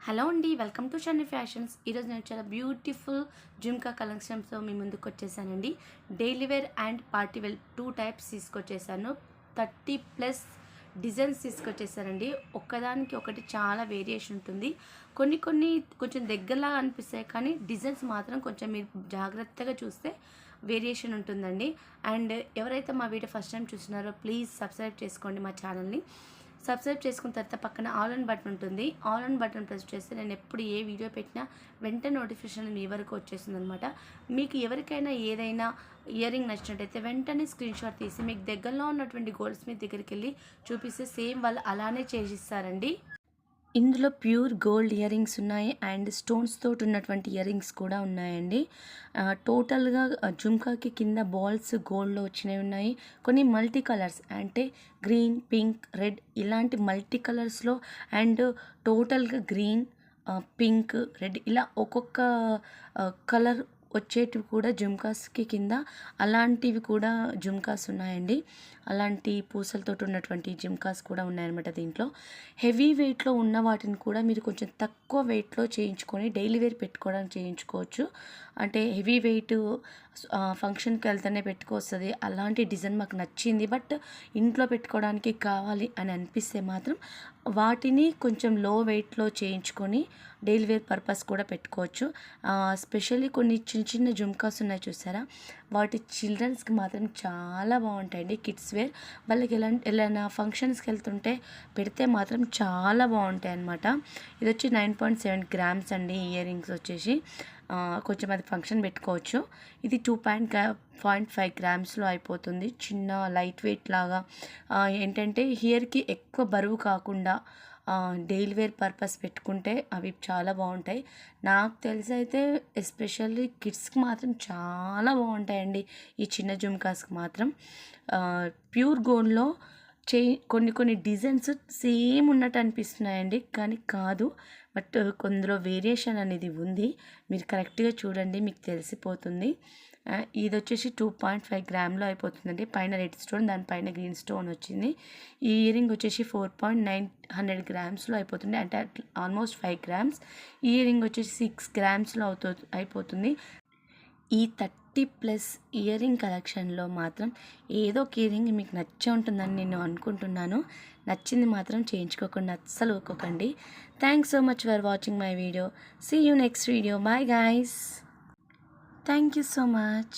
Hello అండి, welcome to Shanni fashions. ఈరోజు నేను చాలా బ్యూటిఫుల్ జుమ్కా కలెక్షన్స్తో మీ ముందుకు వచ్చేసానండి. Daily wear and party wear 2 types తీసుకొచ్చేసాను. 30+ డిజైన్స్ తీసుకొచ్చేసానండి. ఒక్కదానికి ఒకటి చాలా వేరియేషన్ ఉంటుంది. కొన్ని కొంచెం దగ్గరలాగా అనిపిస్తాయి, కానీ డిజైన్స్ మాత్రం కొంచెం మీరు జాగ్రత్తగా చూస్తే వేరియేషన్ ఉంటుందండి. అండ్ ఎవరైతే మా వీడియో ఫస్ట్ టైం చూస్తున్నారో ప్లీజ్ సబ్స్క్రైబ్ చేసుకోండి మా ఛానల్ని. సబ్స్క్రైబ్ చేసుకున్న తర్వాత పక్కన ఆల్ ఆన్ బటన్ ఉంటుంది. ఆల్ ఆన్ బటన్ ప్రెస్ చేస్తే నేను ఎప్పుడు ఏ వీడియో పెట్టినా వెంటనే నోటిఫికేషన్ మీ వరకు వచ్చేస్తుంది అనమాట. మీకు ఎవరికైనా ఏదైనా ఇయర్ రింగ్ నచ్చినట్టయితే వెంటనే స్క్రీన్ షాట్ తీసి మీకు దగ్గరలో ఉన్నటువంటి గోల్డ్ స్మిత్ దగ్గరికి వెళ్ళి చూపిస్తే సేమ్ వాళ్ళు అలానే చేసిస్తారండి. ఇందులో ప్యూర్ గోల్డ్ ఇయర్ రింగ్స్ ఉన్నాయి అండ్ స్టోన్స్ తోటి ఉన్నటువంటి ఇయర్ రింగ్స్ కూడా ఉన్నాయండి. టోటల్గా జుమ్కాకి కింద బాల్స్ గోల్డ్లో వచ్చినవి ఉన్నాయి. కొన్ని మల్టీ కలర్స్ అంటే గ్రీన్, పింక్, రెడ్ ఇలాంటి మల్టీ కలర్స్లో అండ్ టోటల్గా గ్రీన్, పింక్, రెడ్ ఇలా ఒక్కొక్క కలర్ వచ్చేటివి కూడా జుమ్కాస్కి కింద అలాంటివి కూడా జుమ్కాస్ ఉన్నాయండి. అలాంటి పూసలతో ఉన్నటువంటి జుమ్కాస్ కూడా ఉన్నాయన్నమాట. దీంట్లో హెవీ వెయిట్లో ఉన్న వాటిని కూడా మీరు కొంచెం తక్కువ వెయిట్లో చేయించుకొని డైలీ వేర్ పెట్టుకోవడానికి చేయించుకోవచ్చు. అంటే హెవీ వెయిట్ ఫంక్షన్కి వెళ్తేనే పెట్టుకొస్తుంది. అలాంటి డిజైన్ మాకు నచ్చింది. బట్ ఇంట్లో పెట్టుకోవడానికి కావాలి అని అనిపిస్తే మాత్రం వాటిని కొంచెం లో వెయిట్లో చేయించుకొని డైలీ వేర్ పర్పస్ కూడా పెట్టుకోవచ్చు. స్పెషల్లీ కొన్ని చిన్న జుమ్కాస్ ఉన్నాయి చూసారా, వాటి చిల్డ్రన్స్కి మాత్రం చాలా బాగుంటాయండి. కిడ్స్ వేర్ వాళ్ళకి ఎలాంటి ఫంక్షన్స్కి వెళ్తుంటే పెడితే మాత్రం చాలా బాగుంటాయి అన్నమాట. ఇది వచ్చి 9.7 గ్రామ్స్ అండి. ఇయర్ రింగ్స్ వచ్చేసి కొంచెం అది ఫంక్షన్ పెట్టుకోవచ్చు. ఇది 2.5 గ్రామ్స్లో అయిపోతుంది. చిన్న లైట్ వెయిట్ లాగా ఏంటంటే హెయిర్కి ఎక్కువ బరువు కాకుండా డైలీ వేర్ పర్పస్ పెట్టుకుంటే అవి చాలా బాగుంటాయి. నాకు తెలిసి అయితే ఎస్పెషల్లీ కిడ్స్కి మాత్రం చాలా బాగుంటాయండి ఈ చిన్న జుమ్కాస్కి మాత్రం. ప్యూర్ గోల్డ్లో కొన్ని డిజైన్స్ సేమ్ ఉన్నట్టు అనిపిస్తున్నాయండి, కానీ కాదు. బట్ కొందరు వేరియేషన్ అనేది ఉంది. మీరు కరెక్ట్గా చూడండి, మీకు తెలిసిపోతుంది. ఇది వచ్చేసి 2.5 గ్రామ్లో అయిపోతుందండి. పైన రెడ్ స్టోన్, దానిపైన గ్రీన్ స్టోన్ వచ్చింది. ఈ ఇయర్ రింగ్ వచ్చేసి 4.900 గ్రామ్స్లో అయిపోతుంది, అంటే ఆల్మోస్ట్ 5 గ్రామ్స్. ఈ ఇయర్ రింగ్ వచ్చేసి 6 గ్రామ్స్లో అయిపోతుంది. ఈ 30+ ఇయర్ రింగ్ కలెక్షన్లో మాత్రం ఏదో ఒక ఇయర్ రింగ్ మీకు నచ్చే ఉంటుందని నేను అనుకుంటున్నాను. నచ్చింది మాత్రం చేయించుకోకుండా అస్సలు ఊరుకోకండి. Thanks so much for watching my video. See you next video. Bye guys. Thank you so much.